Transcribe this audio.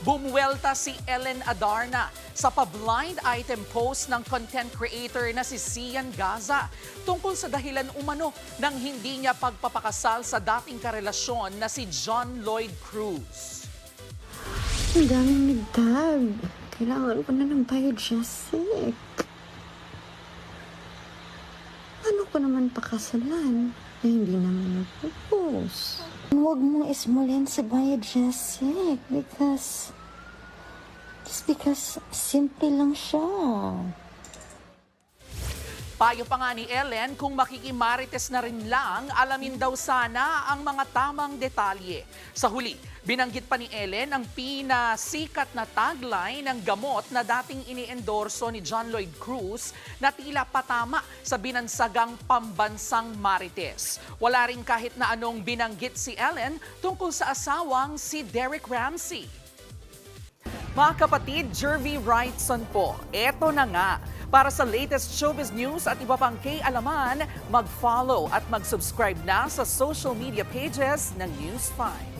Bumuwelta si Ellen Adarna sa pa-blind item post ng content creator na si Sian Gaza tungkol sa dahilan umano ng hindi niya pagpapakasal sa dating karelasyon na si John Lloyd Cruz. Ang daming nagtag. Kailangan ko na ng biogesic. Ano ko naman pakasalan na hindi naman nagpo-post? Huwag mong ismulin sa biogesic because simple lang siya. Payo pa nga ni Ellen, kung makikimarites na rin lang, alamin daw sana ang mga tamang detalye. Sa huli, binanggit pa ni Ellen ang pinasikat na tagline ng gamot na dating iniendorso ni John Lloyd Cruz na tila patama sa binansagang pambansang marites. Wala rin kahit na anong binanggit si Ellen tungkol sa asawang si Derek Ramsey. Mga kapatid, Jervy Wrightson po, eto na nga. Para sa latest showbiz news at iba pang kay-alaman, mag-follow at mag-subscribe na sa social media pages ng News 5.